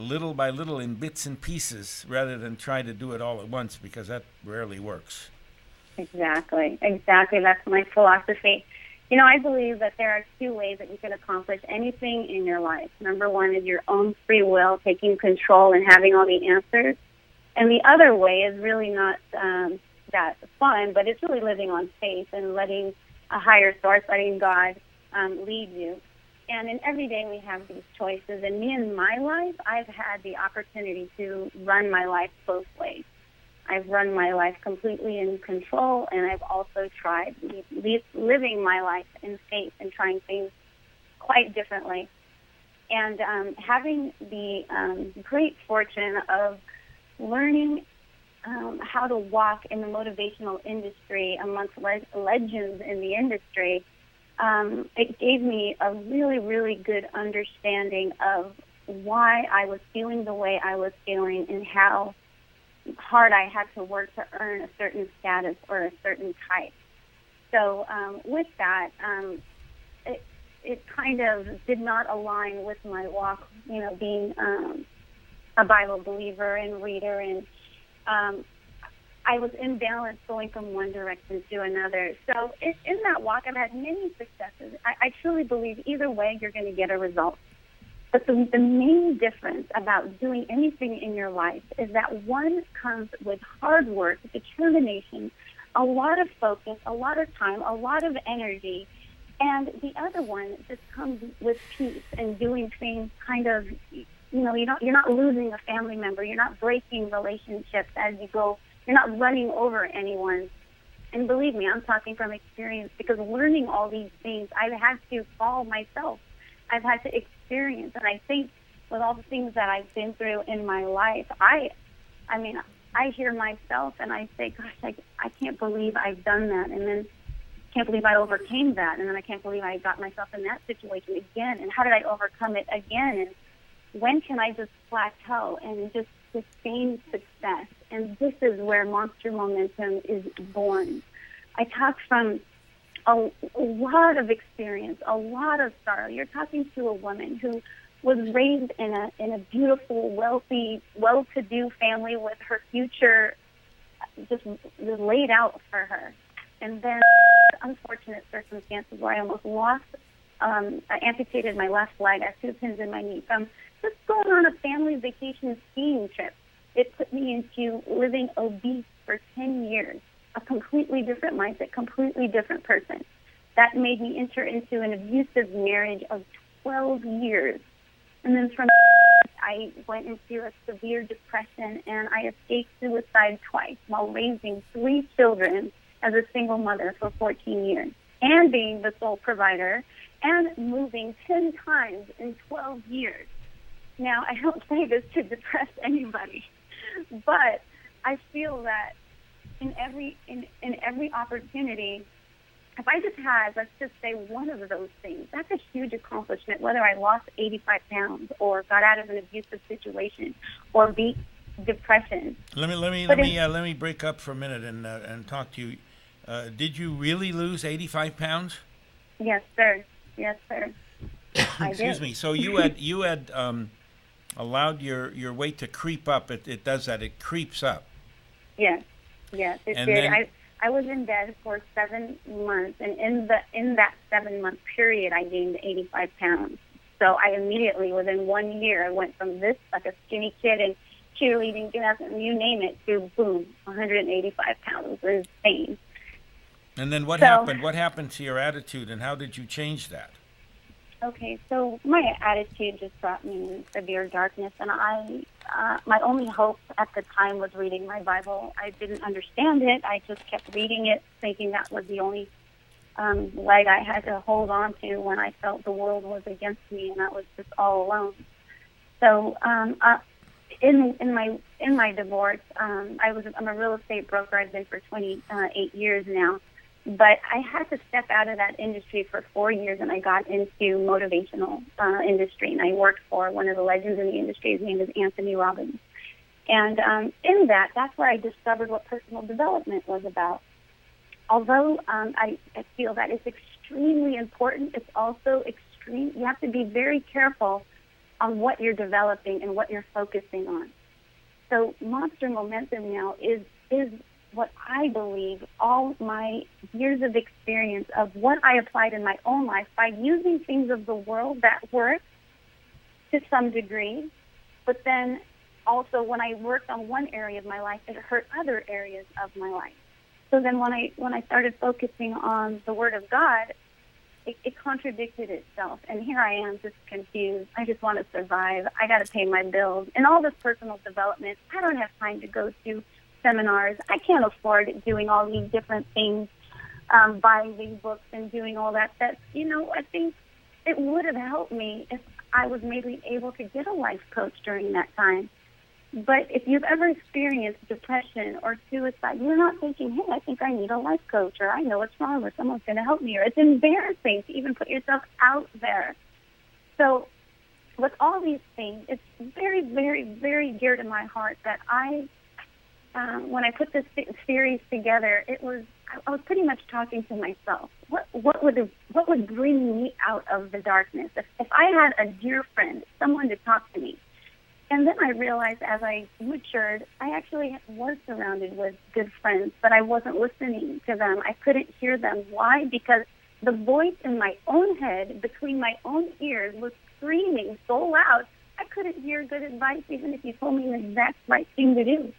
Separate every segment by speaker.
Speaker 1: little by little in bits and pieces rather than try to do it all at once, because that rarely works.
Speaker 2: Exactly. Exactly. That's my philosophy. I believe that there are two ways that you can accomplish anything in your life. Number one is your own free will, taking control and having all the answers. And the other way is really not that fun, but it's really living on faith and letting a higher source, letting God lead you. And in every day we have these choices. And me in my life, I've had the opportunity to run my life both ways. I've run my life completely in control, and I've also tried living my life in faith and trying things quite differently. And having the great fortune of learning how to walk in the motivational industry amongst legends in the industry, it gave me a really, really good understanding of why I was feeling the way I was feeling and how hard I had to work to earn a certain status or a certain type. So with that, it kind of did not align with my walk, being a Bible believer and reader, and I was imbalanced going from one direction to another. So in that walk, I've had many successes. I truly believe either way, you're going to get a result. But the main difference about doing anything in your life is that one comes with hard work, determination, a lot of focus, a lot of time, a lot of energy, and the other one just comes with peace and doing things kind of, you're not losing a family member, you're not breaking relationships as you go, you're not running over anyone. And believe me, I'm talking from experience, because learning all these things, I've had to fall myself. I've had to experience, and I think with all the things that I've been through in my life, I hear myself and I say, gosh, I can't believe I've done that, and then I can't believe I overcame that, and then I can't believe I got myself in that situation again, and how did I overcome it again, and when can I just plateau and just sustain success? And this is where Monster Momentum is born. I talk from a lot of experience, a lot of sorrow. You're talking to a woman who was raised in a beautiful, wealthy, well-to-do family with her future just laid out for her. And then unfortunate circumstances where I almost lost, I amputated my left leg. I have 2 pins in my knee from just going on a family vacation skiing trip. It put me into living obese for 10 years. A completely different mindset, completely different person. That made me enter into an abusive marriage of 12 years. And then from I went into a severe depression, and I escaped suicide twice while raising 3 children as a single mother for 14 years, and being the sole provider, and moving 10 times in 12 years. Now, I don't say this to depress anybody, but I feel that in every opportunity, if I just had, let's just say, one of those things, that's a huge accomplishment, whether I lost 85 pounds or got out of an abusive situation or beat depression.
Speaker 1: Let me break up for a minute and talk to you. Did you really lose 85 pounds?
Speaker 2: Yes, sir. Yes, sir.
Speaker 1: Excuse me. So you had allowed your weight to creep up. It does that. It creeps up.
Speaker 2: Yes, it
Speaker 1: and
Speaker 2: did.
Speaker 1: Then,
Speaker 2: I was in bed for 7 months, and in that 7-month period, I gained 85 pounds. So I immediately, within 1 year, I went from this, like a skinny kid in cheerleading, gymnastics, you name it, to boom, 185 pounds. It was insane.
Speaker 1: And then what happened? What happened to your attitude, and how did you change that?
Speaker 2: Okay, so my attitude just brought me in severe darkness, and my only hope at the time was reading my Bible. I didn't understand it. I just kept reading it, thinking that was the only leg I had to hold on to when I felt the world was against me, and I was just all alone. So in my divorce, I'm a real estate broker. I've been for 28 years now. But I had to step out of that industry for 4 years, and I got into motivational industry, and I worked for one of the legends in the industry. His name is Anthony Robbins. And in that's where I discovered what personal development was about. Although I feel that it's extremely important, it's also you have to be very careful what you're developing and what you're focusing on. So Monster Momentum now is what I believe all my years of experience of what I applied in my own life by using things of the world that work to some degree, but then also when I worked on one area of my life, it hurt other areas of my life. So then when I started focusing on the Word of God, it contradicted itself. And here I am just confused. I just want to survive. I got to pay my bills. And all this personal development, I don't have time to go to seminars. I can't afford doing all these different things, buying these books and doing all that. I think it would have helped me if I was maybe able to get a life coach during that time. But if you've ever experienced depression or suicide, you're not thinking, hey, I think I need a life coach, or I know what's wrong, or someone's going to help me, or it's embarrassing to even put yourself out there. So with all these things, it's very, very, very dear to my heart that when I put this series together, I was pretty much talking to myself. What would bring me out of the darkness? If I had a dear friend, someone to talk to me. And then I realized as I matured, I actually was surrounded with good friends, but I wasn't listening to them. I couldn't hear them. Why? Because the voice in my own head, between my own ears, was screaming so loud, I couldn't hear good advice even if you told me the exact right thing to do.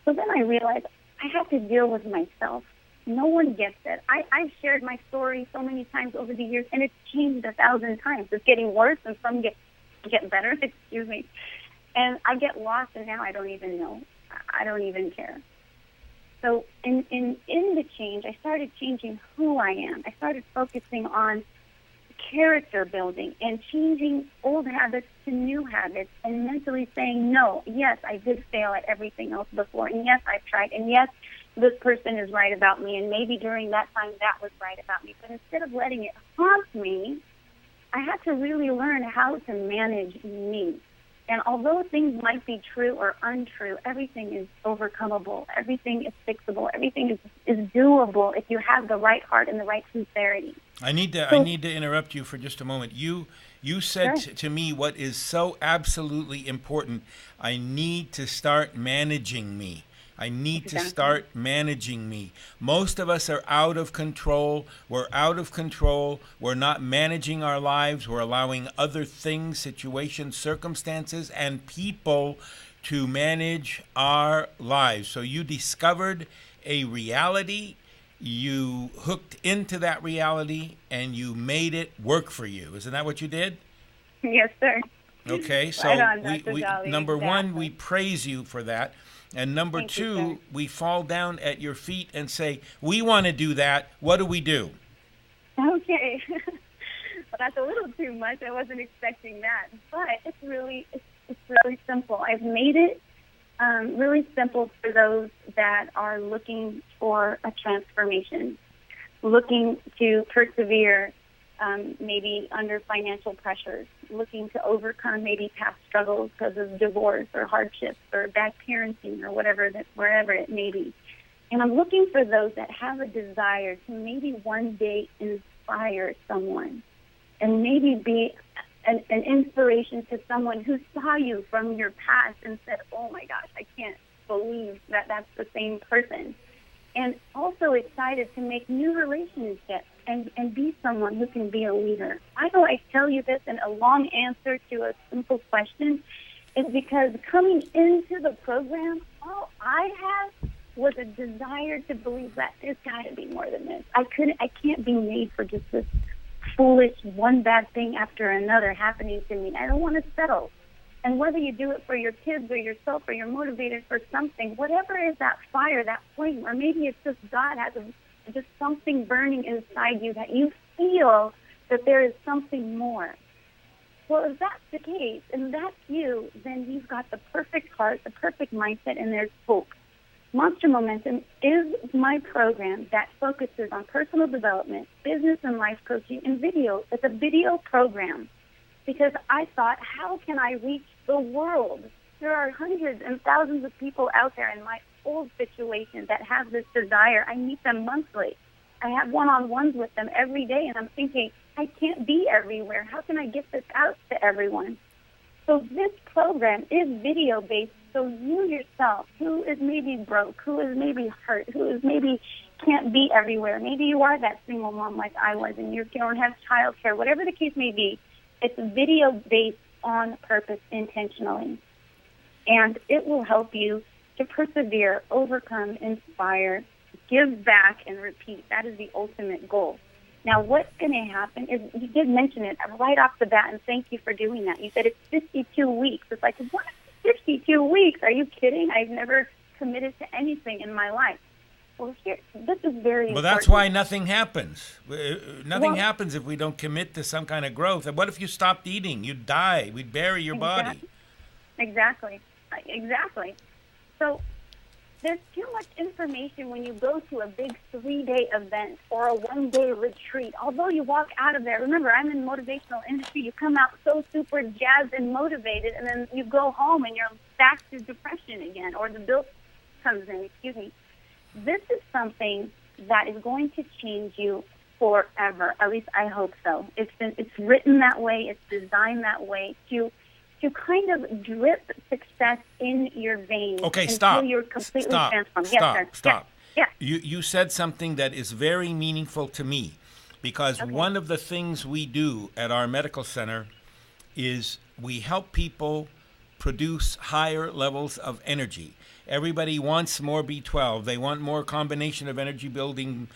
Speaker 2: So then I realized I have to deal with myself. No one gets it. I've shared my story so many times over the years, and it's changed 1,000 times. It's getting worse, and some get better, excuse me. And I get lost, and now I don't even know. I don't even care. So in the change, I started changing who I am. I started focusing on character building and changing old habits to new habits and mentally saying, no, yes, I did fail at everything else before, and yes, I've tried, and yes, this person is right about me, and maybe during that time that was right about me. But instead of letting it haunt me, I had to really learn how to manage me. And although things might be true or untrue, everything is overcomable. Everything is fixable. Everything is doable if you have the right heart and the right sincerity.
Speaker 1: I need to interrupt you for just a moment. You said
Speaker 2: Sure.
Speaker 1: to me what is so absolutely important. I need to start managing me. I need to start managing me. Most of us are out of control. We're out of control. We're not managing our lives. We're allowing other things, situations, circumstances, and people to manage our lives. So you discovered a reality, you hooked into that reality, and you made it work for you. Isn't that what you did?
Speaker 2: Yes, sir.
Speaker 1: Okay, so
Speaker 2: Right on, Dr. Jolly,
Speaker 1: number one,
Speaker 2: exactly.
Speaker 1: we praise you for that. And number
Speaker 2: Thank you,
Speaker 1: two,
Speaker 2: sir.
Speaker 1: we fall down at your feet and say, we want to do that. What do we do?
Speaker 2: Okay. Well, that's a little too much. I wasn't expecting that. But it's really simple. I've made it really simple for those that are looking for a transformation, looking to persevere, maybe under financial pressures, looking to overcome maybe past struggles because of divorce or hardships or bad parenting or wherever it may be. And I'm looking for those that have a desire to maybe one day inspire someone and maybe be an inspiration to someone who saw you from your past and said, oh my gosh, I can't believe that that's the same person. And also excited to make new relationships and be someone who can be a leader. Why do I tell you this in a long answer to a simple question? Is because coming into the program, all I had was a desire to believe that there's got to be more than this. I can't be made for just this foolish one bad thing after another happening to me. I don't want to settle. And whether you do it for your kids or yourself or you're motivated for something, whatever is that fire, that flame, or maybe it's just God has just something burning inside you that you feel that there is something more. Well, if that's the case, and that's you, then you've got the perfect heart, the perfect mindset, and there's hope. Monster Momentum is my program that focuses on personal development, business and life coaching, and video. It's a video program because I thought, how can I reach the world? There are hundreds and thousands of people out there in my old situation that have this desire. I meet them monthly. I have one-on-ones with them every day, and I'm thinking, I can't be everywhere. How can I get this out to everyone? So this program is video based. So you yourself, who is maybe broke, who is maybe hurt, who is maybe can't be everywhere. Maybe you are that single mom like I was, and you don't have childcare. Whatever the case may be, it's video based on purpose, intentionally, and it will help you to persevere, overcome, inspire, give back, and repeat. That is the ultimate goal. Now, what's going to happen is, you did mention it right off the bat, and thank you for doing that. You said it's 52 weeks. It's like, what? 52 weeks? Are you kidding? I've never committed to anything in my life. Well, here, this is very important.
Speaker 1: Well, that's why nothing happens. Nothing happens if we don't commit to some kind of growth. And what if you stopped eating? You'd die. We'd bury your body.
Speaker 2: Exactly. So there's too much information when you go to a big 3-day event or a 1-day retreat. Although you walk out of there, remember, I'm in the motivational industry. You come out so super jazzed and motivated, and then you go home and you're back to depression again, or the bill comes in, This is something that is going to change you forever. At least I hope so. It's written that way. It's designed that way to kind of drip success in your veins.
Speaker 1: Okay,
Speaker 2: until you're completely transformed.
Speaker 1: Stop.
Speaker 2: Yeah.
Speaker 1: You said something that is very meaningful to me, because one of the things we do at our medical center is we help people produce higher levels of energy. Everybody wants more B12. They want more combination of energy building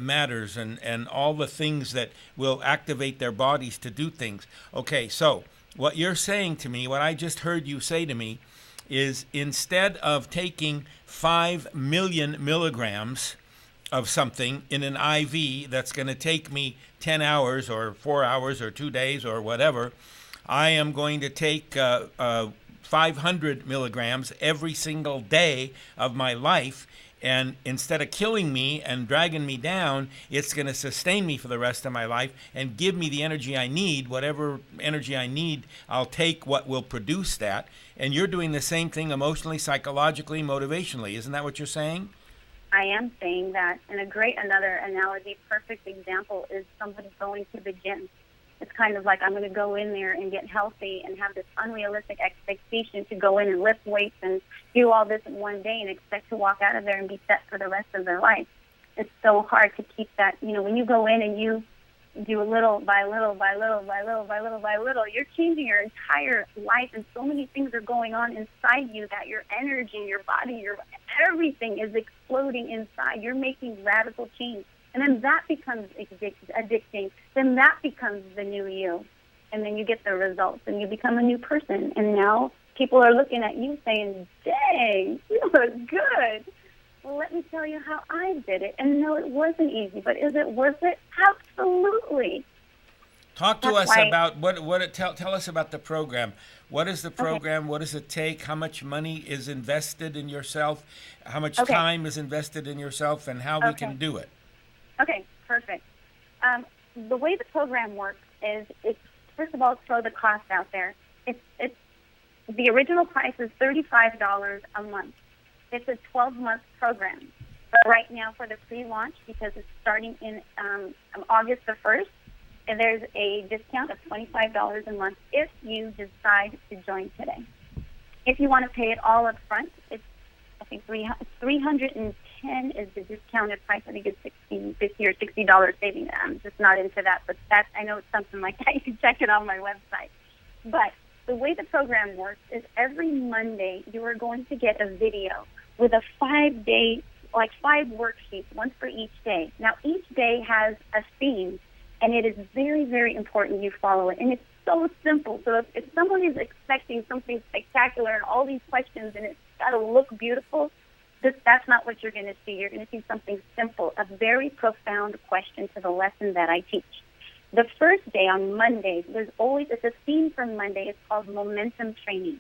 Speaker 1: matters and all the things that will activate their bodies to do things. Okay, so what you're saying to me, what I just heard you say to me, is instead of taking 5 million milligrams of something in an IV that's going to take me 10 hours or 4 hours or 2 days or whatever, I am going to take 500 milligrams every single day of my life, and instead of killing me and dragging me down, it's going to sustain me for the rest of my life and give me the energy I need. Whatever energy I need, I'll take what will produce that. And you're doing the same thing emotionally, psychologically, motivationally. Isn't that what you're saying?
Speaker 2: I am saying that. And another analogy, perfect example, is somebody going to the gym. It's kind of like, I'm going to go in there and get healthy and have this unrealistic expectation to go in and lift weights and do all this in one day and expect to walk out of there and be set for the rest of their life. It's so hard to keep that. When you go in and you do little by little by little by little by little by little, you're changing your entire life, and so many things are going on inside you that your energy, your body, everything is exploding inside. You're making radical change. And then that becomes addicting. Then that becomes the new you. And then you get the results, and you become a new person. And now people are looking at you saying, dang, you look good. Well, let me tell you how I did it. And no, it wasn't easy, but is it worth it? Absolutely.
Speaker 1: Talk to us about tell us about the program. What is the program? Okay. What does it take? How much money is invested in yourself? How much time is invested in yourself, and how we can do it?
Speaker 2: Okay, perfect. The way the program works is, first of all, throw the cost out there. It's the original price is $35 a month. It's a 12-month program. But right now, for the pre-launch, because it's starting in August the 1st, and there's a discount of $25 a month if you decide to join today. If you want to pay it all up front, it's I think $310 is the discounted price. I think it's $50 or $60 saving. I'm just not into that, but I know it's something like that. You can check it on my website. But the way the program works is every Monday you are going to get a video with a 5-day, like 5 worksheets, one for each day. Now, each day has a theme, and it is very, very important you follow it. And it's so simple. So if someone is expecting something spectacular and all these questions and it's got to look beautiful, that's not what you're going to see. You're going to see something simple, a very profound question to the lesson that I teach. The first day on Monday, it's a theme for Monday. It's called momentum training.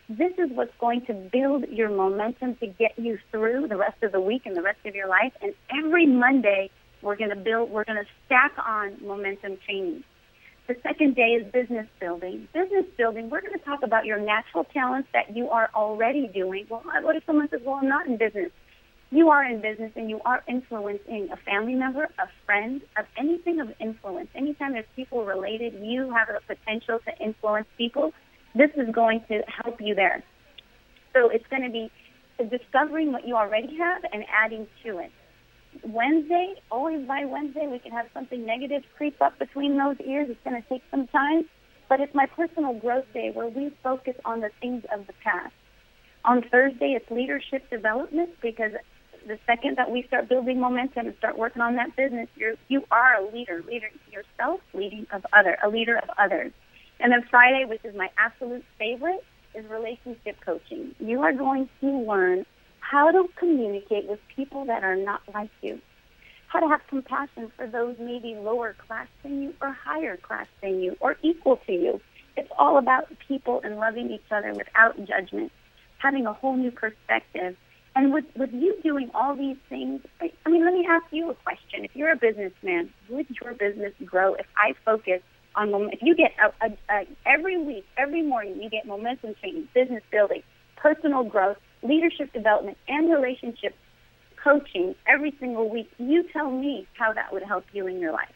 Speaker 2: This is what's going to build your momentum to get you through the rest of the week and the rest of your life. And every Monday, we're going to stack on momentum training. The second day is business building. Business building, we're going to talk about your natural talents that you are already doing. Well, what if someone says, well, I'm not in business? You are in business, and you are influencing a family member, a friend, of anything of influence. Anytime there's people related, you have the potential to influence people. This is going to help you there. So it's going to be discovering what you already have and adding to it. Wednesday, always by Wednesday, we can have something negative creep up between those ears. It's going to take some time, but it's my personal growth day where we focus on the things of the past. On Thursday, it's leadership development, because the second that we start building momentum and start working on that business, you are a leader yourself, a leader of others. And then Friday, which is my absolute favorite, is relationship coaching. You are going to learn how to communicate with people that are not like you, how to have compassion for those maybe lower class than you or higher class than you or equal to you. It's all about people and loving each other without judgment, having a whole new perspective. And with you doing all these things, I mean, let me ask you a question. If you're a businessman, would your business grow if I focus on if you get every week, every morning, you get momentum training, business building, personal growth, leadership development, and relationship coaching every single week? You tell me how that would help you in your life.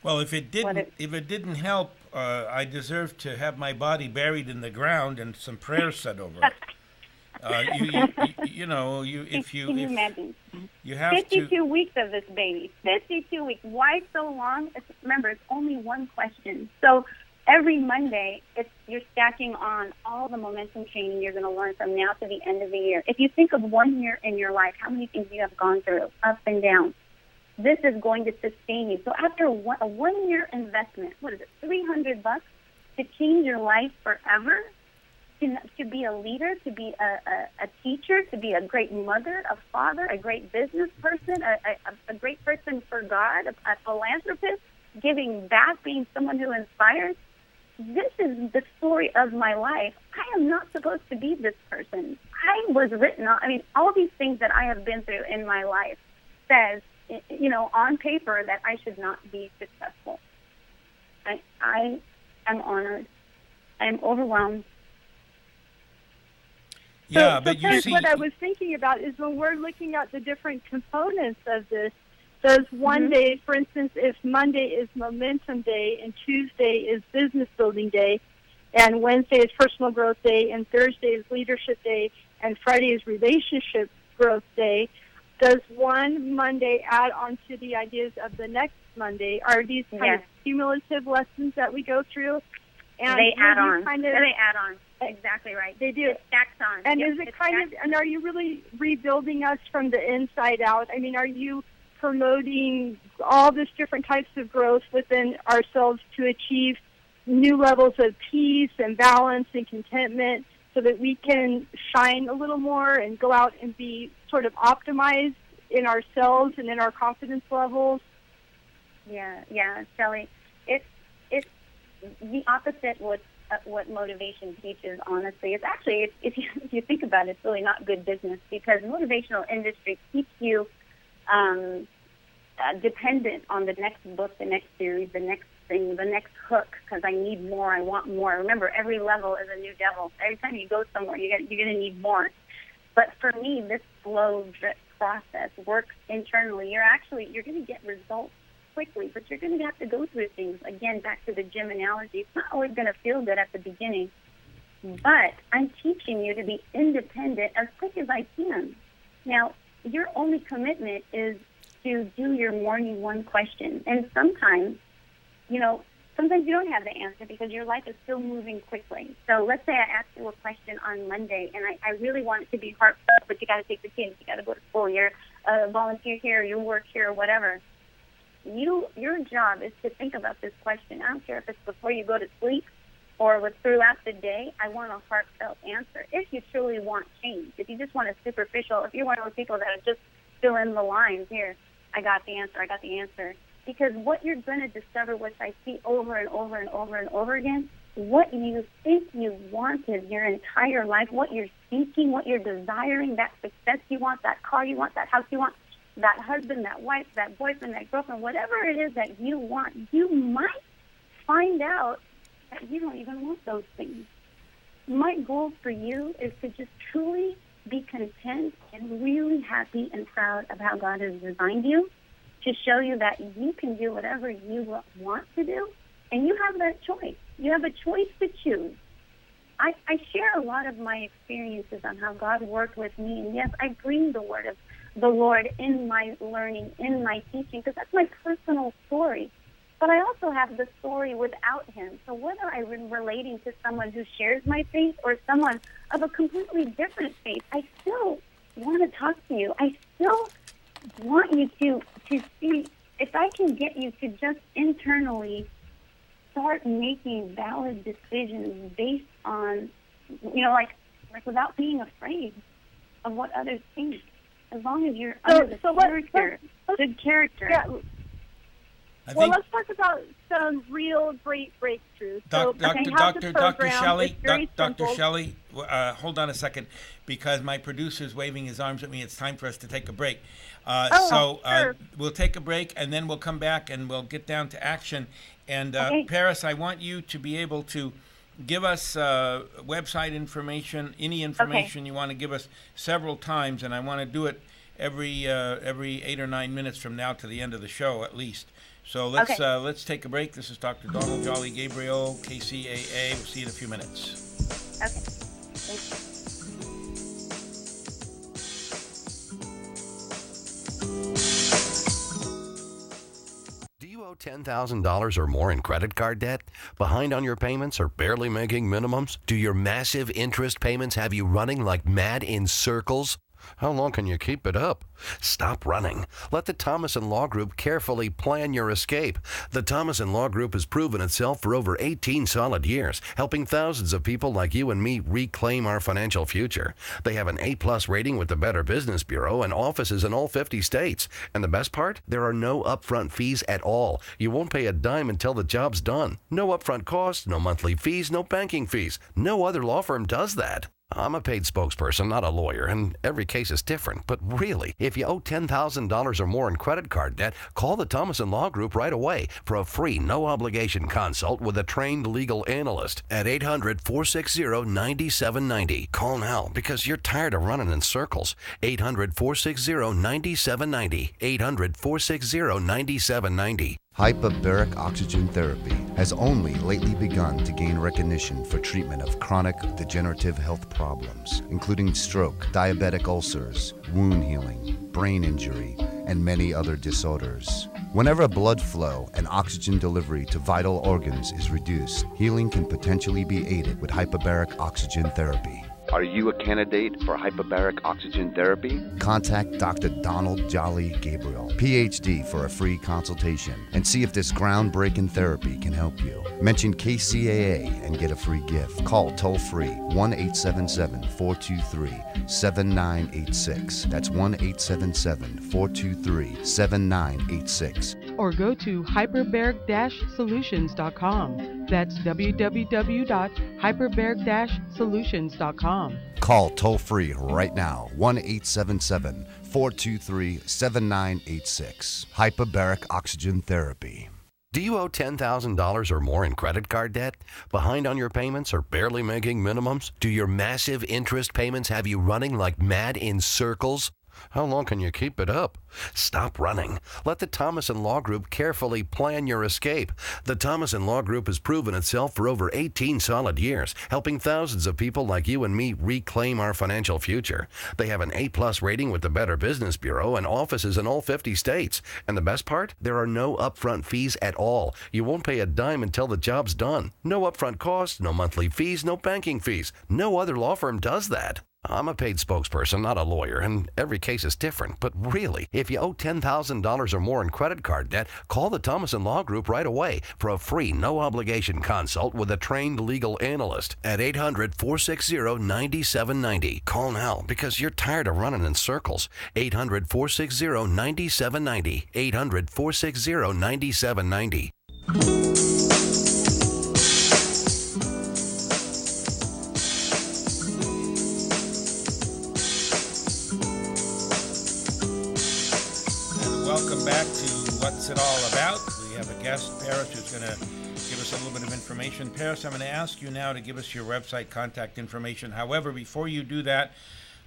Speaker 1: Well, if it didn't help, I deserve to have my body buried in the ground and some prayers said over it. If you imagine? You have 52
Speaker 2: weeks of this baby. 52 weeks. Why so long? Remember, it's only one question. So every Monday, you're stacking on all the momentum training you're going to learn from now to the end of the year. If you think of 1 year in your life, how many things you have gone through, up and down, this is going to sustain you. So after a 1 year investment, what is it, $300 to change your life forever? To be a leader, to be a teacher, to be a great mother, a father, a great business person, a great person for God, a philanthropist, giving back, being someone who inspires. This is the story of my life. I am not supposed to be this person. I was written on, all these things that I have been through in my life says, on paper that I should not be successful. I am honored. I am overwhelmed.
Speaker 1: Yeah, but you see,
Speaker 3: what I was thinking about is when we're looking at the different components of this, does one day, for instance, if Monday is momentum day and Tuesday is business building day and Wednesday is personal growth day and Thursday is leadership day and Friday is relationship growth day, does one Monday add on to the ideas of the next Monday? Are these kind of cumulative lessons that we go through?
Speaker 2: And they add on. They add on. Exactly right.
Speaker 3: They do.
Speaker 2: It stacks on.
Speaker 3: And is it and are you really rebuilding us from the inside out? Are you promoting all this different types of growth within ourselves to achieve new levels of peace and balance and contentment so that we can shine a little more and go out and be sort of optimized in ourselves and in our confidence levels?
Speaker 2: Yeah, Shelley. It's the opposite what motivation teaches, honestly. It's actually, if you think about it, it's really not good business, because motivational industry keeps you dependent on the next book, the next series, the next thing, the next hook, because I need more, I want more. Remember, every level is a new devil. Every time you go somewhere, you're going to need more. But for me, this slow drip process works internally. You're going to get results quickly, but you're going to have to go through things. Again, back to the gym analogy, it's not always going to feel good at the beginning, but I'm teaching you to be independent as quick as I can. Now, your only commitment is to do your morning one question, and sometimes you don't have the answer because your life is still moving quickly. So let's say I ask you a question on Monday, and I really want it to be heartfelt, but you got to take the kids, you got to go to school, you're a volunteer here, you work here, whatever. Your job is to think about this question. I don't care if it's before you go to sleep or throughout the day. I want a heartfelt answer. If you truly want change, if you just want a superficial, if you're one of those people that are just fill in the lines here, I got the answer. Because what you're going to discover, which I see over and over and over and over again, what you think you wanted your entire life, what you're seeking, what you're desiring, that success you want, that car you want, that house you want, that husband, that wife, that boyfriend, that girlfriend, whatever it is that you want, you might find out that you don't even want those things. My goal for you is to just truly be content and really happy and proud of how God has designed you, to show you that you can do whatever you want to do, and you have that choice. You have a choice to choose. I share a lot of my experiences on how God worked with me. And yes, I bring the word of the Lord in my learning, in my teaching, because that's my personal story. But I also have the story without him. So whether I'm relating to someone who shares my faith or someone of a completely different faith, I still want to talk to you. I still want you to see if I can get you to just internally start making valid decisions based on, like without being afraid of what others think. As long as you're under the character, good character.
Speaker 3: Yeah. Well, let's talk about some real great breakthroughs.
Speaker 1: Dr. Shelley, hold on a second, because my producer's waving his arms at me. It's time for us to take a break.
Speaker 3: Sure.
Speaker 1: We'll take a break, and then we'll come back, and we'll get down to action. And Paris, I want you to be able to give us website information, any information you want to give us several times, and I want to do it every 8 or 9 minutes from now to the end of the show at least. So let's take a break. This is Dr. Donald Jolly Gabriel, KCAA. We'll see you in a few minutes.
Speaker 2: Okay. Thank you.
Speaker 4: $10,000 or more in credit card debt? Behind on your payments or barely making minimums? Do your massive interest payments have you running like mad in circles? How long can you keep it up? Stop running. Let the Thomas & Law Group carefully plan your escape. The Thomas & Law Group has proven itself for over 18 solid years, helping thousands of people like you and me reclaim our financial future. They have an A+ rating with the Better Business Bureau and offices in all 50 states. And the best part? There are no upfront fees at all. You won't pay a dime until the job's done. No upfront costs, no monthly fees, no banking fees. No other law firm does that. I'm a paid spokesperson, not a lawyer, and every case is different. But really, if you owe $10,000 or more in credit card debt, call the Thomas & Law Group right away for a free, no-obligation consult with a trained legal analyst at 800-460-9790. Call now because you're tired of running in circles. 800-460-9790. 800-460-9790.
Speaker 5: Hyperbaric oxygen therapy has only lately begun to gain recognition for treatment of chronic degenerative health problems, including stroke, diabetic ulcers, wound healing, brain injury, and many other disorders. Whenever blood flow and oxygen delivery to vital organs is reduced, healing can potentially be aided with hyperbaric oxygen therapy. Are you a candidate for hyperbaric oxygen therapy? Contact Dr. Donald Jolly Gabriel, PhD, for a free consultation and see if this groundbreaking therapy can help you. Mention KCAA and get a free gift. Call toll-free 1-877-423-7986. That's 1-877-423-7986.
Speaker 6: Or go to hyperbaric-solutions.com. That's www.hyperbaric-solutions.com.
Speaker 5: Call toll-free right now, 1-877-423-7986. Hyperbaric Oxygen Therapy.
Speaker 4: Do you owe $10,000 or more in credit card debt? Behind on your payments or barely making minimums? Do your massive interest payments have you running like mad in circles? How long can you keep it up? Stop running. Let the Thomas & Law Group carefully plan your escape. The Thomas & Law Group has proven itself for over 18 solid years, helping thousands of people like you and me reclaim our financial future. They have an A+ rating with the Better Business Bureau and offices in all 50 states. And the best part? There are no upfront fees at all. You won't pay a dime until the job's done. No upfront costs, no monthly fees, no banking fees. No other law firm does that. I'm a paid spokesperson, not a lawyer, and every case is different. But really, if you owe $10,000 or more in credit card debt, call the Thomas & Law Group right away for a free, no-obligation consult with a trained legal analyst at 800-460-9790. Call now because you're tired of running in circles. 800-460-9790. 800-460-9790.
Speaker 1: Welcome back to What's It All About. We have a guest, Paris, who's going to give us a little bit of information. Paris, I'm going to ask you now to give us your website contact information. However, before you do that,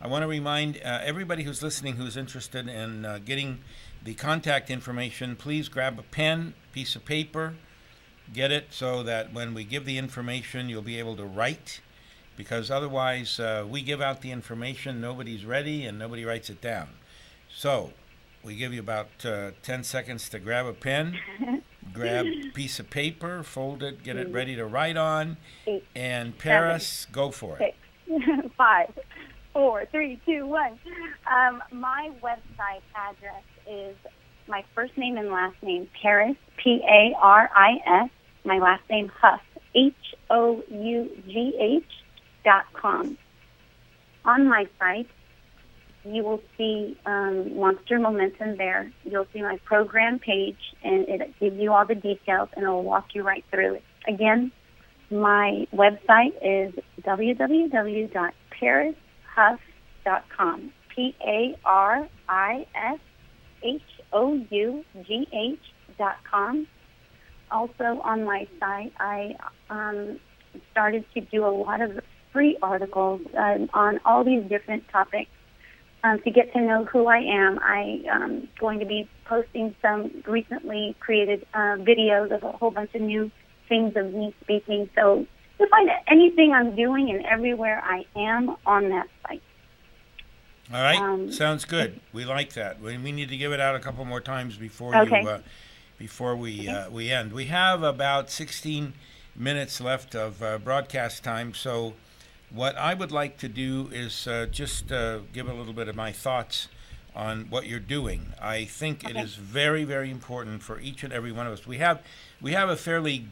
Speaker 1: I want to remind everybody who's listening who's interested in getting the contact information, please grab a pen, piece of paper, get it so that when we give the information, you'll be able to write because otherwise we give out the information, nobody's ready, and nobody writes it down. So we give you about 10 seconds to grab a pen, grab a piece of paper, fold it, get it ready to write on,
Speaker 2: 8,
Speaker 1: and Paris, go for it.
Speaker 2: 6, 5, 4, 3, 2, 1. My website address is my first name and last name, Paris, Paris, my last name, Hough, HOUGH.com. On my site, you will see Monster Momentum there. You'll see my program page, and it gives you all the details, and it will walk you right through it. Again, my website is www.parishough.com, ParisHOUGH.com. Also on my site, I started to do a lot of free articles on all these different topics. To get to know who I am, I'm going to be posting some recently created videos of a whole bunch of new things of me speaking. So you'll find anything I'm doing and everywhere I am on that site.
Speaker 1: All right, sounds good. We like that. We need to give it out a couple more times before we end. We have about 16 minutes left of broadcast time, so what I would like to do is just give a little bit of my thoughts on what you're doing. I think it is very, very important for each and every one of us. We have a fairly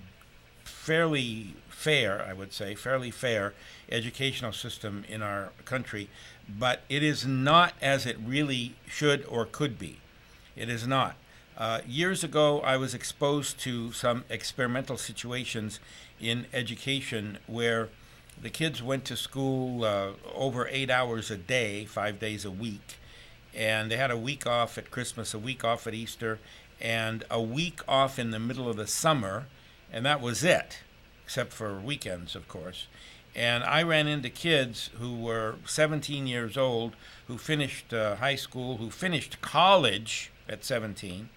Speaker 1: fair, I would say, fairly fair educational system in our country, but it is not as it really should or could be. It is not. Years ago, I was exposed to some experimental situations in education where the kids went to school over 8 hours a day, 5 days a week, and they had a week off at Christmas, a week off at Easter, and a week off in the middle of the summer, and that was it, except for weekends, of course. And I ran into kids who were 17 years old, who finished high school, who finished college at 17,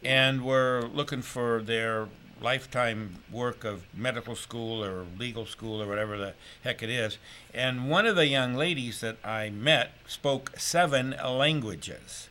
Speaker 1: and were looking for their lifetime work of medical school or legal school or whatever the heck it is. And one of the young ladies that I met spoke 7 languages.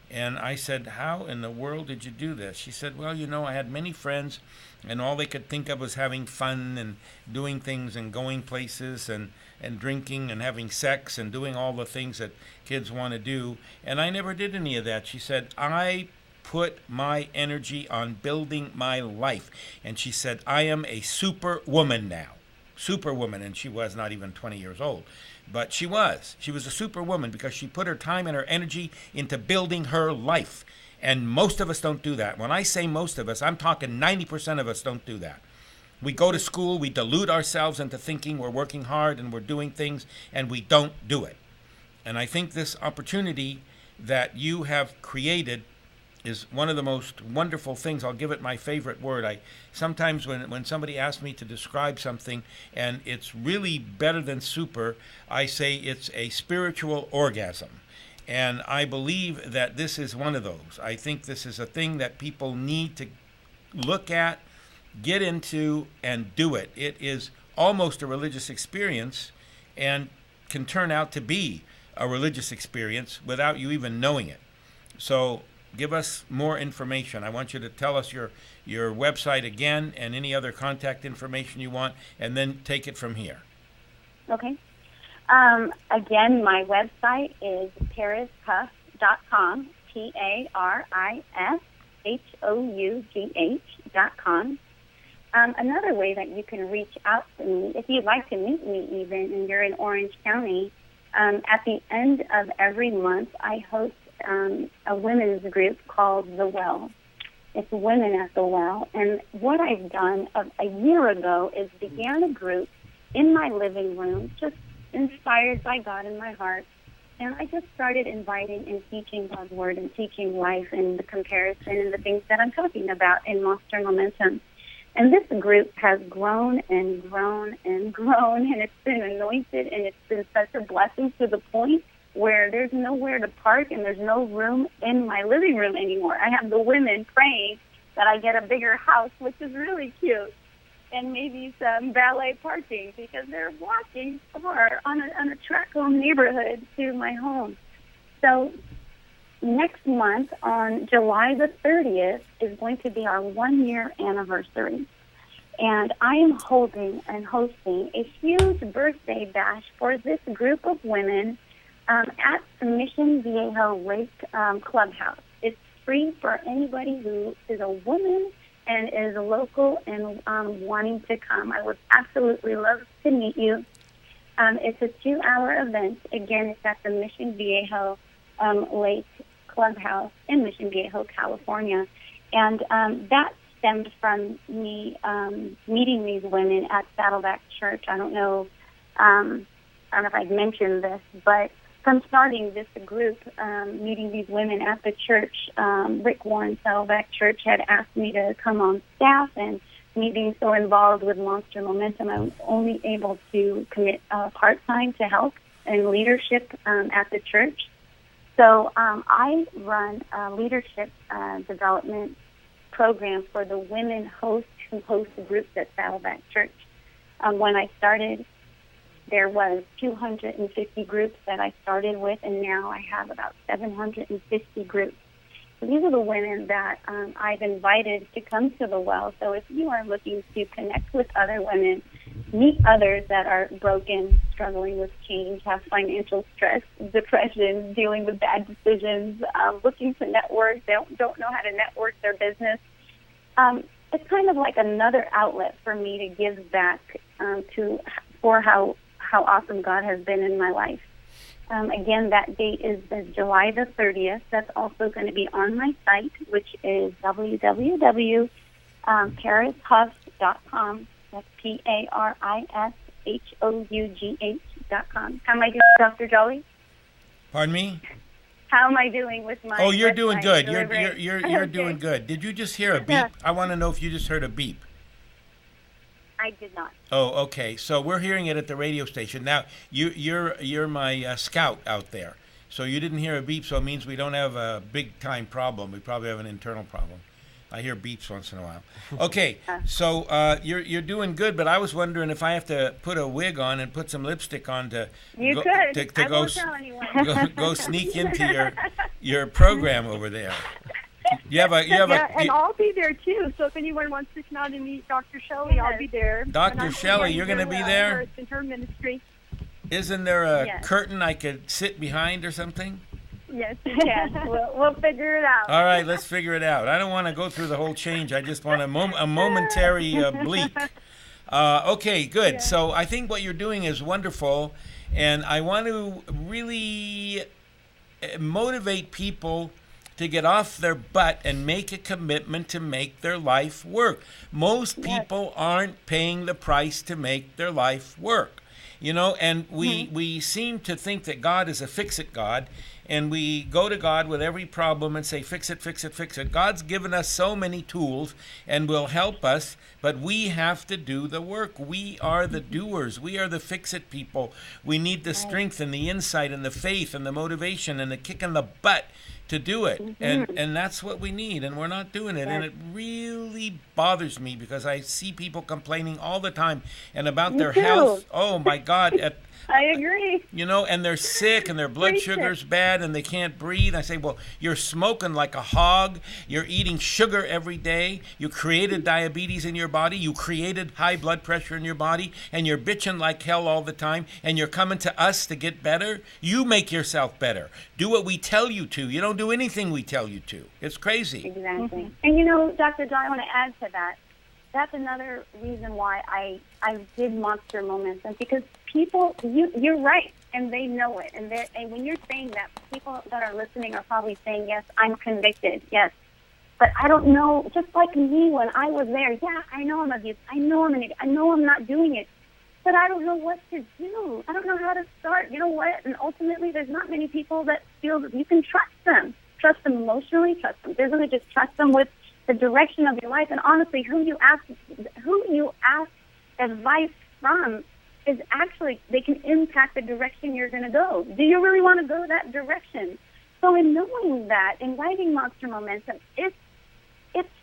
Speaker 1: And I said, how in the world did you do this? She said, well, I had many friends, and all they could think of was having fun and doing things and going places and drinking and having sex and doing all the things that kids want to do. And I never did any of that. She said, I put my energy on building my life. And she said, I am a superwoman now. Superwoman. And she was not even 20 years old. But she was. She was a superwoman because she put her time and her energy into building her life. And most of us don't do that. When I say most of us, I'm talking 90% of us don't do that. We go to school, we delude ourselves into thinking we're working hard and we're doing things, and we don't do it. And I think this opportunity that you have created is one of the most wonderful things. I'll give it my favorite word. Sometimes when somebody asks me to describe something and it's really better than super, I say it's a spiritual orgasm. And I believe that this is one of those. I think this is a thing that people need to look at, get into, and do it. It is almost a religious experience and can turn out to be a religious experience without you even knowing it. So give us more information. I want you to tell us your website again and any other contact information you want, and then take it from here.
Speaker 2: Okay. Again, my website is parishough.com, ParisHOUGH.com. Another way that you can reach out to me, if you'd like to meet me even, and you're in Orange County, at the end of every month, I host a women's group called The Well. It's Women at the Well. And what I've done a year ago is began a group in my living room, just inspired by God in my heart. And I just started inviting and teaching God's Word and teaching life and the comparison and the things that I'm talking about in Monster Momentum. And this group has grown and grown and grown, and it's been anointed, and it's been such a blessing to the point where there's nowhere to park and there's no room in my living room anymore. I have the women praying that I get a bigger house, which is really cute. and maybe some valet parking because they're walking far on a track home neighborhood to my home. So next month, on July the 30th, is going to be our 1-year anniversary. And I am holding and hosting a huge birthday bash for this group of women at the Mission Viejo Lake Clubhouse. It's free for anybody who is a woman and is local and wanting to come. I would absolutely love to meet you. It's a 2-hour event. Again, it's at the Mission Viejo Lake Clubhouse in Mission Viejo, California. And that stemmed from me meeting these women at Saddleback Church. I don't know if I'd mentioned this, but from starting this group, meeting these women at the church, Rick Warren Saddleback Church had asked me to come on staff, and me being so involved with Monster Momentum, I was only able to commit part-time to help and leadership at the church. So I run a leadership development program for the women hosts who host groups at Saddleback Church. When I started, there was 250 groups that I started with, and now I have about 750 groups. So these are the women that I've invited to come to the well. So if you are looking to connect with other women, meet others that are broken, struggling with change, have financial stress, depression, dealing with bad decisions, looking to network, they don't know how to network their business. It's kind of like another outlet for me to give back for how awesome God has been in my life. Again, that date is July the 30th. That's also going to be on my site, which is www.parishough.com. That's PARISHOUGH.com. How am I doing, Dr. Jolly?
Speaker 1: Pardon me?
Speaker 2: How am I doing with my?
Speaker 1: Oh, you're doing good.
Speaker 2: Delivery?
Speaker 1: You're
Speaker 2: Okay.
Speaker 1: doing good. Did you just hear a beep? I want to know if you just heard a beep.
Speaker 2: I did not.
Speaker 1: Oh, okay. So we're hearing it at the radio station. Now, you're my scout out there. So you didn't hear a beep, so it means we don't have a big-time problem. We probably have an internal problem. I hear beeps once in a while. Okay, so you're doing good, but I was wondering if I have to put a wig on and put some lipstick on to go sneak into your program over there.
Speaker 3: And I'll be there too. So if anyone wants to come out and meet Dr. Shelley, I'll be there.
Speaker 1: Dr. Shelley, you're going to be there?
Speaker 3: It's in her ministry.
Speaker 1: Isn't there a curtain I could sit behind or something?
Speaker 2: Yes, you can. We'll figure it out.
Speaker 1: All right, let's figure it out. I don't want to go through the whole change. I just want a momentary bleep. Okay, good. Yeah. So I think what you're doing is wonderful, and I want to really motivate people to get off their butt and make a commitment to make their life work. Most people aren't paying the price to make their life work. You know, and we seem to think that God is a fix-it God, and we go to God with every problem and say, fix it, fix it, fix it. God's given us so many tools and will help us, but we have to do the work. We are the doers. We are the fix-it people. We need the strength and the insight and the faith and the motivation and the kick in the butt to do it. And that's what we need, and we're not doing it. And it really bothers me because I see people complaining all the time and about their health. Oh my God.
Speaker 2: I agree.
Speaker 1: You know, and they're sick and their blood sugar's bad and they can't breathe. I say, well, you're smoking like a hog. You're eating sugar every day. You created diabetes in your body. You created high blood pressure in your body, and you're bitching like hell all the time, and you're coming to us to get better. You make yourself better. Do what we tell you to. You don't do anything we tell you to. It's crazy.
Speaker 2: Exactly. And you know, Dr. John, I want to add to that. That's another reason why I did Monster Momentum, because people, you're right, and they know it. And when you're saying that, people that are listening are probably saying, yes, I'm convicted, yes. But I don't know, just like me when I was there, yeah, I know I'm abused. I know I'm not doing it. But I don't know what to do. I don't know how to start. You know what? And ultimately, there's not many people that feel that you can trust them. Trust them emotionally, trust them physically, just trust them with the direction of your life. And honestly, who you ask advice from is actually, they can impact the direction you're going to go. Do you really want to go that direction? So in knowing that, in writing Monster Momentum, it's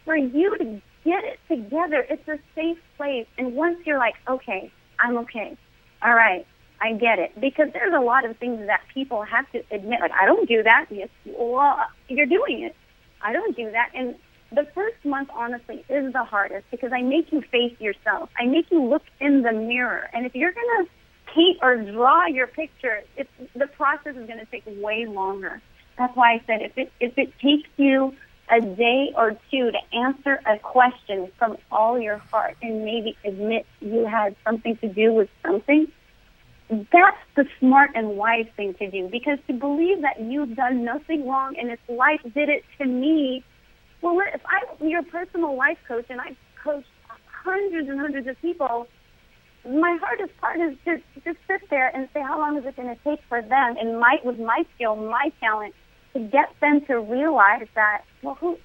Speaker 2: for you get it together. It's a safe place. And once you're like, okay, I'm okay. All right, I get it. Because there's a lot of things that people have to admit. Like, I don't do that. Yes, well, you're doing it. I don't do that. And the first month, honestly, is the hardest because I make you face yourself. I make you look in the mirror. And if you're going to paint or draw your picture, the process is going to take way longer. That's why I said if it takes you a day or two to answer a question from all your heart and maybe admit you had something to do with something, that's the smart and wise thing to do. Because to believe that you've done nothing wrong and if life did it to me, well, if I'm your personal life coach and I've coached hundreds and hundreds of people, my hardest part is to just sit there and say, how long is it going to take for them and with my skill, my talent, to get them to realize that, well, who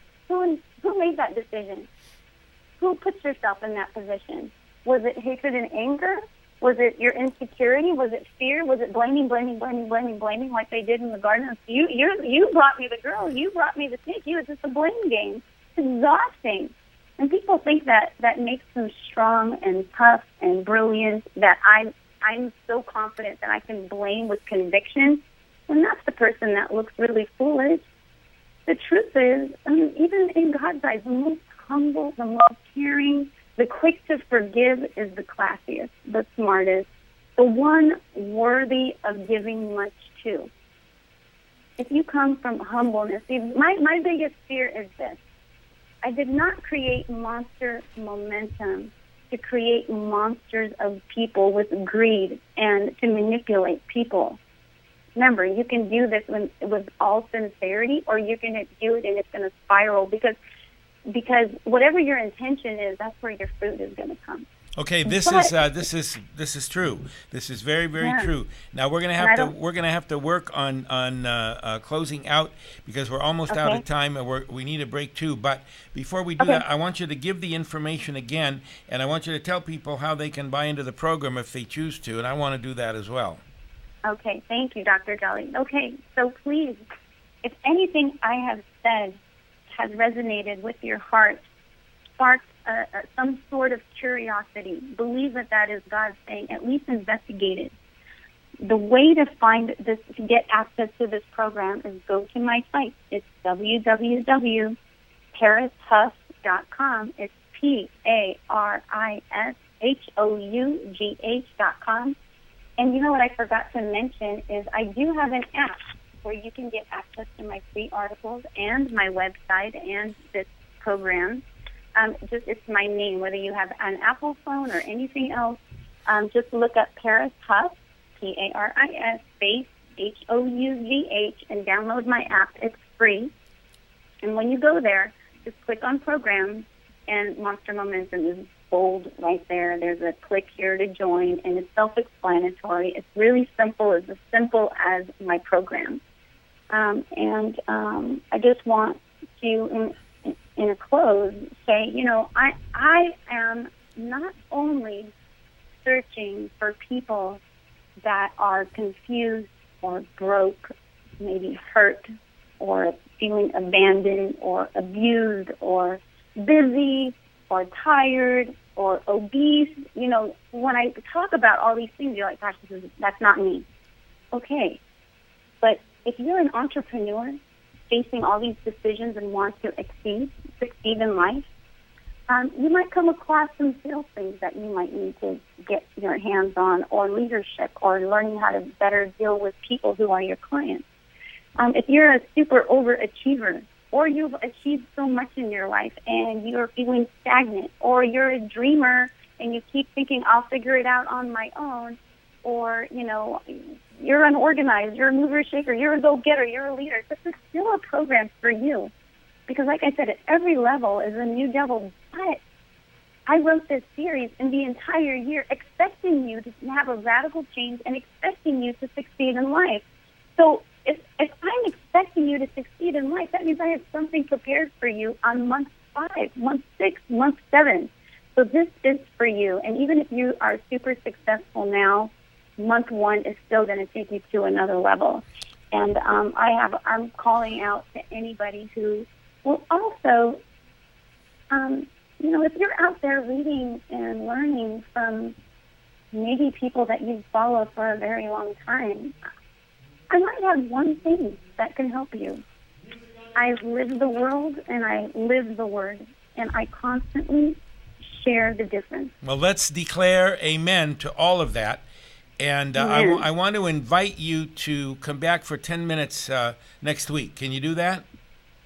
Speaker 2: made that decision? Who puts yourself in that position? Was it hatred and anger? Was it your insecurity? Was it fear? Was it blaming like they did in the garden? You brought me the girl. You brought me the snake. It's just a blame game. It's exhausting. And people think that makes them strong and tough and brilliant, that I'm so confident that I can blame with conviction. And that's the person that looks really foolish. The truth is, even in God's eyes, the most humble, the most caring, the quick to forgive is the classiest, the smartest, the one worthy of giving much to. If you come from humbleness, see, my biggest fear is this. I did not create monster momentum to create monsters of people with greed and to manipulate people. Remember, you can do this with all sincerity, or you're going to do it and it's going to spiral because whatever your intention is, that's where your fruit is going to come.
Speaker 1: Okay, this is true. This is very, very true. Now we're gonna have to work on closing out because we're almost out of time and we need a break too. But before we do that, I want you to give the information again, and I want you to tell people how they can buy into the program if they choose to, and I want to do that as well.
Speaker 2: Okay, thank you, Dr. Jolly. Okay, so please, if anything I have said has resonated with your heart, sparked some sort of curiosity, believe that is God saying, at least investigate it. The way to find this, to get access to this program, is go to my site. It's www.parishhough.com. It's PARISHOUGH.com. And you know what I forgot to mention is I do have an app where you can get access to my free articles and my website and this program. It's my name, whether you have an Apple phone or anything else. Just look up Paris Hough, PARIS space HOUGH, and download my app. It's free. And when you go there, just click on programs, and Monster Momentum is bold right there. There's a click here to join, and it's self-explanatory. It's really simple. It's as simple as my program. I just want to, in a close, say, I am not only searching for people that are confused or broke, maybe hurt, or feeling abandoned, or abused, or busy, or tired, or obese. When I talk about all these things, you're like, gosh, that's not me. Okay. But if you're an entrepreneur facing all these decisions and want to succeed in life, you might come across some sales things that you might need to get your hands on, or leadership, or learning how to better deal with people who are your clients. If you're a super overachiever, or you've achieved so much in your life and you're feeling stagnant, or you're a dreamer and you keep thinking, I'll figure it out on my own, or, you're unorganized, you're a mover shaker, you're a go-getter, you're a leader, this is still a program for you. Because like I said, at every level is a new devil. But I wrote this series in the entire year expecting you to have a radical change and expecting you to succeed in life. So if I'm expecting you to succeed in life, that means I have something prepared for you on month 5, month 6, month 7. So this is for you. And even if you are super successful now, month 1 is still going to take you to another level. And I'm calling out to anybody who will also if you're out there reading and learning from maybe people that you've followed for a very long time, I might have one thing that can help you. I live the world and I live the word, and I constantly share the difference.
Speaker 1: Well, let's declare amen to all of that. And I want to invite you to come back for 10 minutes next week. Can you do that?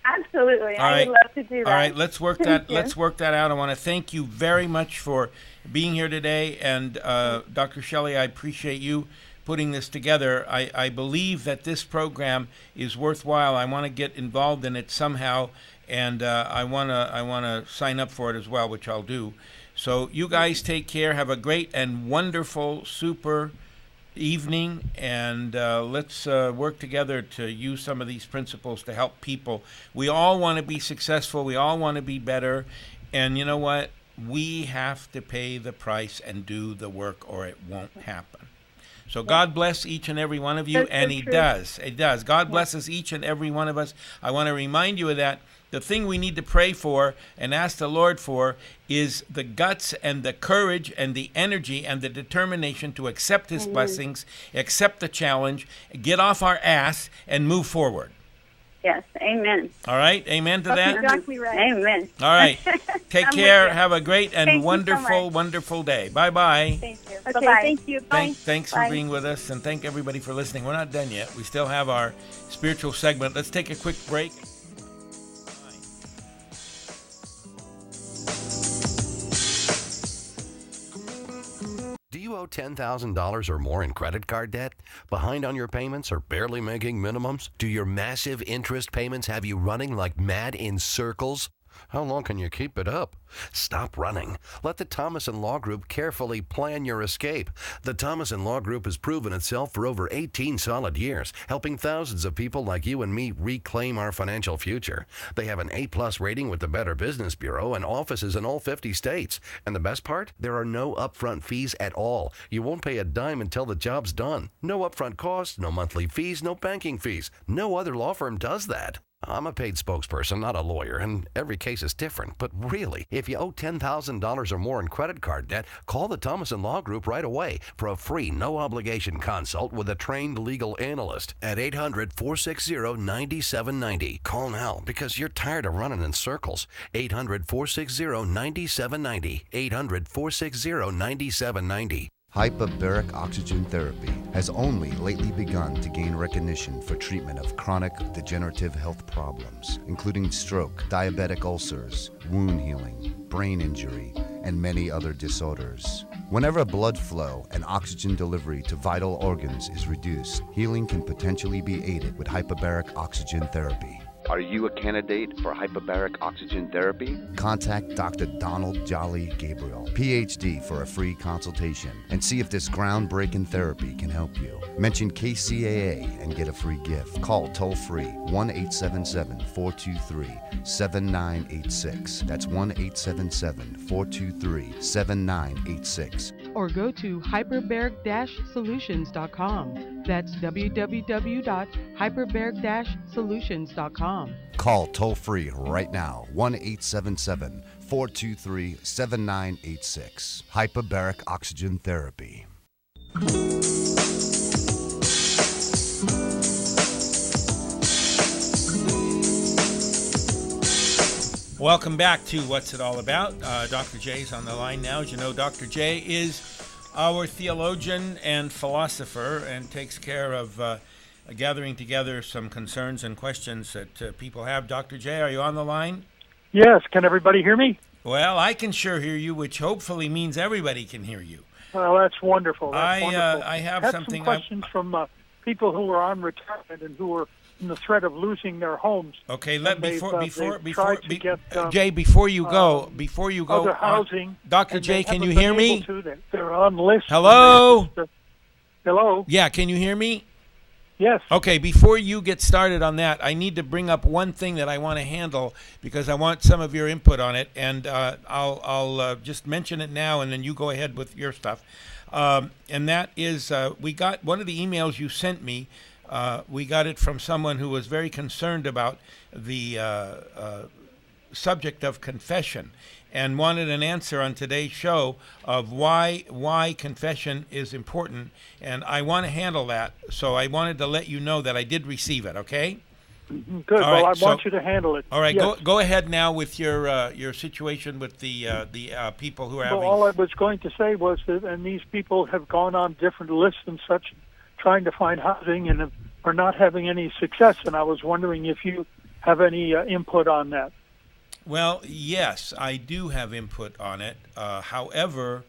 Speaker 2: Absolutely.
Speaker 1: All
Speaker 2: I
Speaker 1: right.
Speaker 2: would love to do that.
Speaker 1: All right, let's work that.
Speaker 2: you.
Speaker 1: Let's work that out. I want to thank you very much for being here today, and Dr. Shelley, I appreciate you putting this together. I believe that this program is worthwhile. I want to get involved in it somehow, and I want to sign up for it as well, which I'll do. So you guys take care. Have a great and wonderful, super evening, and let's work together to use some of these principles to help people. We all want to be successful. We all want to be better. And you know what? We have to pay the price and do the work, or it won't happen. So God bless each and every one of you, and He does. It does. God blesses each and every one of us. I want to remind you of that. The thing we need to pray for and ask the Lord for is the guts and the courage and the energy and the determination to accept His blessings, accept the challenge, get off our ass, and move forward.
Speaker 2: Yes, amen.
Speaker 1: All right, amen to
Speaker 3: That's
Speaker 1: that?
Speaker 3: exactly right.
Speaker 2: Amen.
Speaker 1: All right, take
Speaker 2: I'm
Speaker 1: care.
Speaker 2: with you.
Speaker 1: Have a great and
Speaker 2: Thank you so
Speaker 1: wonderful,
Speaker 2: much.
Speaker 1: wonderful day. Bye-bye.
Speaker 2: Thank you.
Speaker 3: Okay,
Speaker 2: Bye-bye.
Speaker 3: thank you. Bye.
Speaker 1: Thanks for
Speaker 2: Bye.
Speaker 1: being with us, and thank everybody for listening. We're not done yet. We still have our spiritual segment. Let's take a quick break.
Speaker 4: Do you owe $10,000 or more in credit card debt? Behind on your payments or barely making minimums? Do your massive interest payments have you running like mad in circles? How long can you keep it up? Stop running. Let the Thomas & Law Group carefully plan your escape. The Thomas & Law Group has proven itself for over 18 solid years, helping thousands of people like you and me reclaim our financial future. They have an A-plus rating with the Better Business Bureau and offices in all 50 states. And the best part? There are no upfront fees at all. You won't pay a dime until the job's done. No upfront costs, no monthly fees, no banking fees. No other law firm does that. I'm a paid spokesperson, not a lawyer, and every case is different. But really, if you owe $10,000 or more in credit card debt, call the Thomas & Law Group right away for a free, no-obligation consult with a trained legal analyst at 800-460-9790. Call now because you're tired of running in circles. 800-460-9790. 800-460-9790.
Speaker 5: Hyperbaric oxygen therapy has only lately begun to gain recognition for treatment of chronic degenerative health problems, including stroke, diabetic ulcers, wound healing, brain injury, and many other disorders. Whenever blood flow and oxygen delivery to vital organs is reduced, healing can potentially be aided with hyperbaric oxygen therapy.
Speaker 7: Are you a candidate for hyperbaric oxygen therapy?
Speaker 5: Contact Dr. Donald Jolly Gabriel, PhD, for a free consultation and see if this groundbreaking therapy can help you. Mention Kcaa and get a free gift. Call toll-free 1-877-423-7986. That's 1-877-423-7986.
Speaker 6: Or go to hyperbaric-solutions.com. That's www.hyperbaric-solutions.com.
Speaker 5: Call toll-free right now, 1-877-423-7986. Hyperbaric Oxygen Therapy.
Speaker 1: Welcome back to What's It All About. Dr. J is on the line now. As you know, Dr. J is our theologian and philosopher and takes care of gathering together some concerns and questions that people have. Dr. J, are you on the line?
Speaker 8: Yes. Can everybody hear me?
Speaker 1: Well, I can sure hear you, which hopefully means everybody can hear you.
Speaker 8: Well, that's wonderful. That's wonderful.
Speaker 1: I have
Speaker 8: had
Speaker 1: something.
Speaker 8: some questions from people who are on retirement and who are in the threat of losing their homes.
Speaker 1: Okay, Jay, before you go,
Speaker 8: other housing.
Speaker 1: Dr. J, can you hear me?
Speaker 8: They're on lists.
Speaker 1: Hello.
Speaker 8: Hello.
Speaker 1: Yeah, can you hear me?
Speaker 8: Yes.
Speaker 1: Okay, before you get started on that, I need to bring up one thing that I want to handle because I want some of your input on it, and I'll just mention it now, and then you go ahead with your stuff. And that is, we got one of the emails you sent me. We got it from someone who was very concerned about the subject of confession. and wanted an answer on today's show of why confession is important, and I want to handle that. So I wanted to let you know that I did receive it. Okay.
Speaker 8: Good.
Speaker 1: All
Speaker 8: Well,
Speaker 1: right,
Speaker 8: I want you to handle it.
Speaker 1: All right.
Speaker 8: Yes.
Speaker 1: Go ahead now with your situation with the people who are
Speaker 8: Well,
Speaker 1: having.
Speaker 8: all I was going to say was that, and these people have gone on different lists and such, trying to find housing and are not having any success. And I was wondering if you have any input on that.
Speaker 1: Well, yes, I do have input on it. However,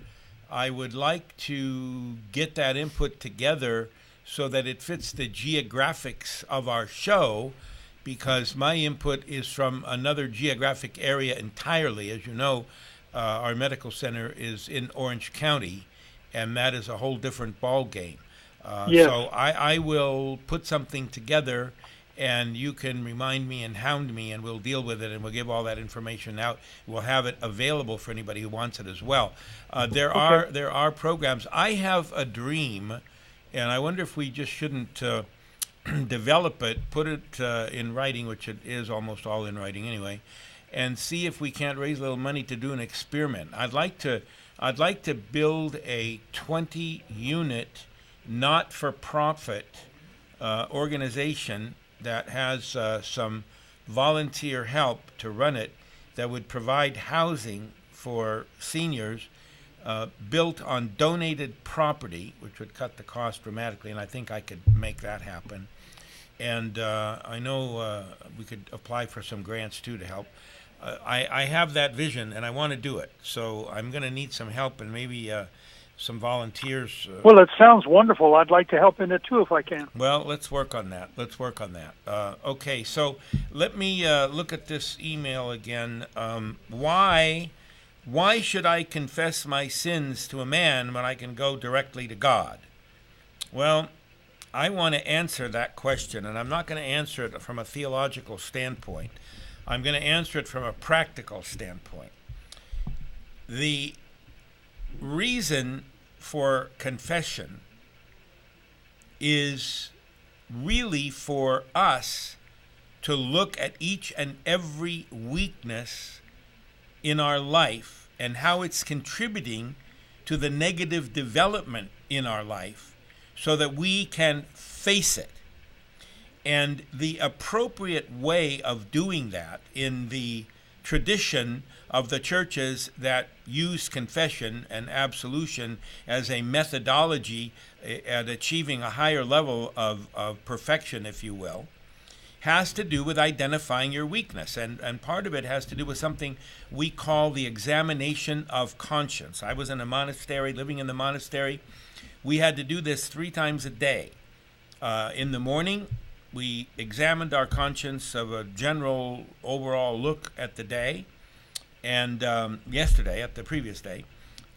Speaker 1: I would like to get that input together so that it fits the geographics of our show, because my input is from another geographic area entirely. As you know, our medical center is in Orange County, and that is a whole different ball game.
Speaker 8: Yes.
Speaker 1: So I will put something together, and you can remind me and hound me, and we'll deal with it, and we'll give all that information out. We'll have it available for anybody who wants it as well. There are programs. I have a dream, and I wonder if we just shouldn't develop it, put it in writing, which it is almost all in writing anyway, and see if we can't raise a little money to do an experiment. I'd like to build a 20-unit, not-for-profit organization that has some volunteer help to run it, that would provide housing for seniors built on donated property, which would cut the cost dramatically, and I think I could make that happen. And I know we could apply for some grants too to help. I have that vision, and I want to do it. So I'm going to need some help, and maybe some volunteers.
Speaker 8: Well, it sounds wonderful. I'd like to help in it too if I can.
Speaker 1: Well, let's work on that. Okay, so let me look at this email again. Why should I confess my sins to a man when I can go directly to God? Well, I want to answer that question, and I'm not going to answer it from a theological standpoint. I'm going to answer it from a practical standpoint. The reason for confession is really for us to look at each and every weakness in our life and how it's contributing to the negative development in our life, so that we can face it. And the appropriate way of doing that in the tradition of the churches that use confession and absolution as a methodology at achieving a higher level of perfection, if you will, has to do with identifying your weakness. And part of it has to do with something we call the examination of conscience. I was in a monastery, living in the monastery. We had to do this 3 times a day. In the morning, we examined our conscience of a general overall look at the day, and yesterday, at the previous day.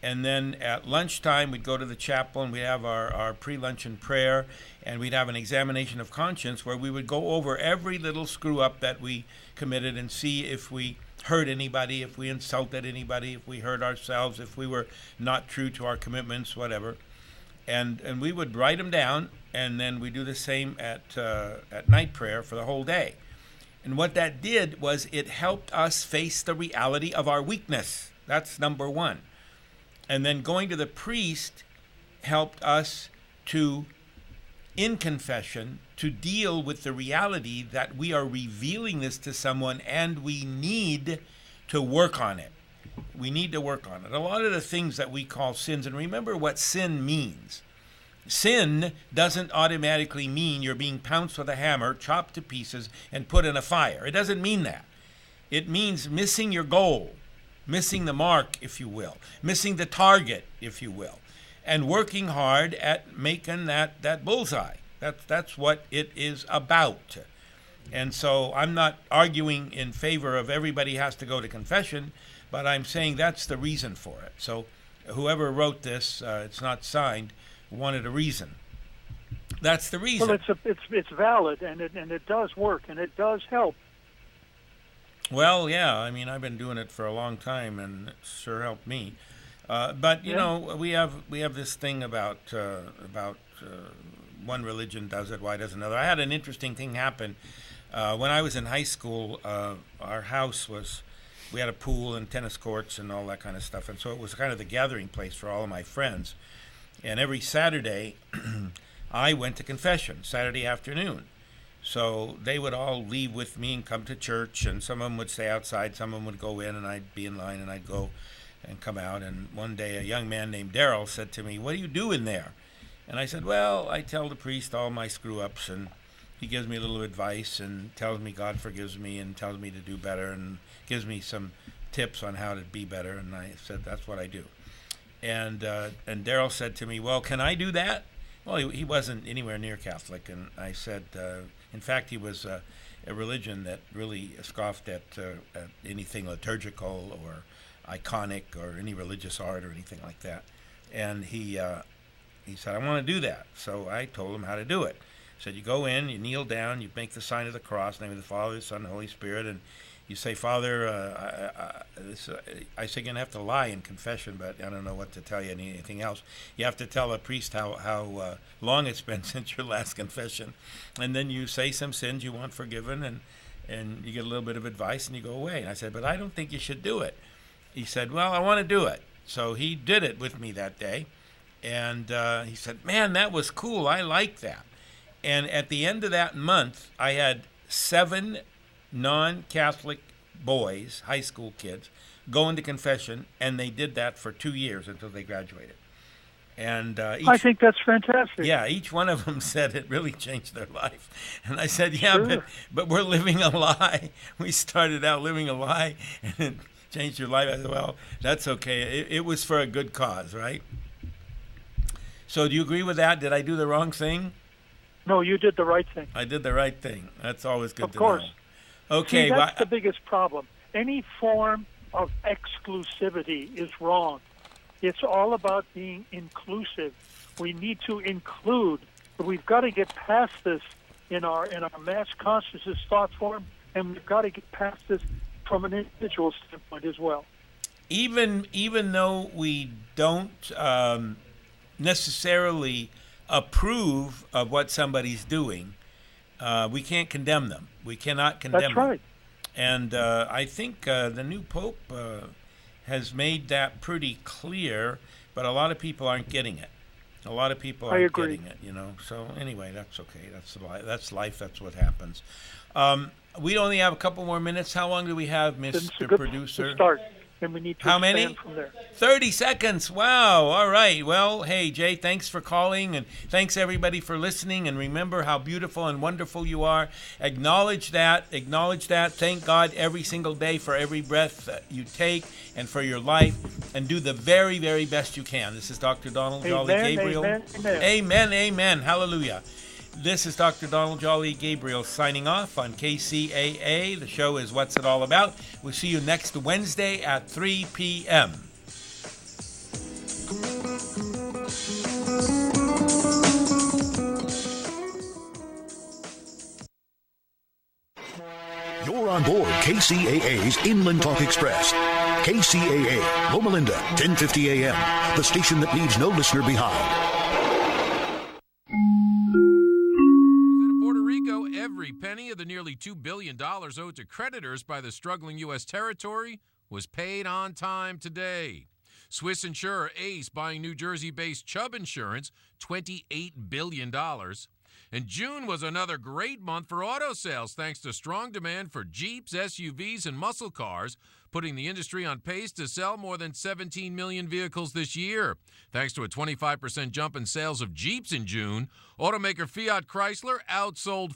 Speaker 1: And then at lunchtime, we'd go to the chapel and we'd have our pre-luncheon prayer, and we'd have an examination of conscience where we would go over every little screw up that we committed and see if we hurt anybody, if we insulted anybody, if we hurt ourselves, if we were not true to our commitments, whatever. And we would write them down, and then we do the same at night prayer for the whole day. And what that did was it helped us face the reality of our weakness. That's number one. And then going to the priest helped us to, in confession, to deal with the reality that we are revealing this to someone and we need to work on it. We need to work on it. A lot of the things that we call sins, and remember what sin means. Sin doesn't automatically mean you're being pounced with a hammer, chopped to pieces, and put in a fire. It doesn't mean that. It means missing your goal, missing the mark, if you will, missing the target, if you will, and working hard at making that bullseye. That's what it is about. And so I'm not arguing in favor of everybody has to go to confession, but I'm saying that's the reason for it. So whoever wrote this, it's not signed, wanted a reason. That's the reason.
Speaker 8: Well, it's valid, and it does work, and it does help.
Speaker 1: Well, yeah. I mean, I've been doing it for a long time, and it sure helped me. But you know, we have this thing about one religion does it, why does another? I had an interesting thing happen when I was in high school. Our house was we had a pool and tennis courts and all that kind of stuff. And so it was kind of the gathering place for all of my friends. And every Saturday, I went to confession, Saturday afternoon. So they would all leave with me and come to church, and some of them would stay outside, some of them would go in, and I'd be in line, and I'd go and come out. And one day a young man named Daryl said to me, "What do you do in there?" And I said, "Well, I tell the priest all my screw-ups, and he gives me a little advice and tells me God forgives me and tells me to do better and gives me some tips on how to be better." And I said, "That's what I do." And Daryl said to me, "Well, can I do that?" Well, he wasn't anywhere near Catholic, and I said, in fact, he was a religion that really scoffed at anything liturgical or iconic or any religious art or anything like that. And he said, "I want to do that." So I told him how to do it. I said, "You go in, you kneel down, you make the sign of the cross, in the name of the Father, the Son, and the Holy Spirit, and you say, 'Father, I say you're going to have to lie in confession, but I don't know what to tell you, anything else.' You have to tell a priest how long it's been since your last confession. And then you say some sins you want forgiven, and you get a little bit of advice, and you go away." And I said, "But I don't think you should do it." He said, "Well, I want to do it." So he did it with me that day. And he said, "Man, that was cool. I like that." And at the end of that month, I had 7 non-Catholic boys, high school kids, go into confession, and they did that for 2 years until they graduated. And
Speaker 8: I think that's fantastic.
Speaker 1: Yeah, each one of them said it really changed their life. And I said, "Yeah,
Speaker 8: Sure.
Speaker 1: but we're living a lie. We started out living a lie, and it changed your life." I said, "Well, that's okay. It was for a good cause, right?" So do you agree with that? Did I do the wrong thing?
Speaker 8: No, you did the right thing.
Speaker 1: I did the right thing. That's always good
Speaker 8: Of
Speaker 1: to
Speaker 8: course.
Speaker 1: know. Okay.
Speaker 8: See, that's the biggest problem. Any form of exclusivity is wrong. It's all about being inclusive. We need to include, but we've got to get past this in our mass consciousness thought form, and we've got to get past this from an individual standpoint as well.
Speaker 1: Even though we don't necessarily approve of what somebody's doing, we can't condemn them. We cannot condemn them.
Speaker 8: That's right.
Speaker 1: And I think the new Pope has made that pretty clear, but a lot of people aren't getting it. A lot of people aren't getting it, you know. So anyway, that's okay. That's life. That's what happens. We only have a couple more minutes. How long do we have, Mr. Producer?
Speaker 8: To start. And we need to
Speaker 1: How many?
Speaker 8: from there.
Speaker 1: 30 seconds. Wow. All right. Well, hey, Jay, thanks for calling, and thanks everybody for listening. And remember how beautiful and wonderful you are. Acknowledge that. Acknowledge that. Thank God every single day for every breath that you take and for your life. And do the very, very best you can. This is Dr. Donald Jolly Gabriel.
Speaker 8: Amen, amen.
Speaker 1: Amen. Amen. Hallelujah. This is Dr. Donald Jolly Gabriel signing off on KCAA. The show is What's It All About. We'll see you next Wednesday at 3 p.m.
Speaker 9: You're on board KCAA's Inland Talk Express. KCAA, Loma Linda, 1050 a.m., the station that leaves no listener behind.
Speaker 10: Every penny of the nearly $2 billion owed to creditors by the struggling U.S. territory was paid on time today. Swiss insurer Ace buying New Jersey-based Chubb Insurance, $28 billion. And June was another great month for auto sales thanks to strong demand for Jeeps, SUVs, and muscle cars, putting the industry on pace to sell more than 17 million vehicles this year. Thanks to a 25% jump in sales of Jeeps in June, automaker Fiat Chrysler outsold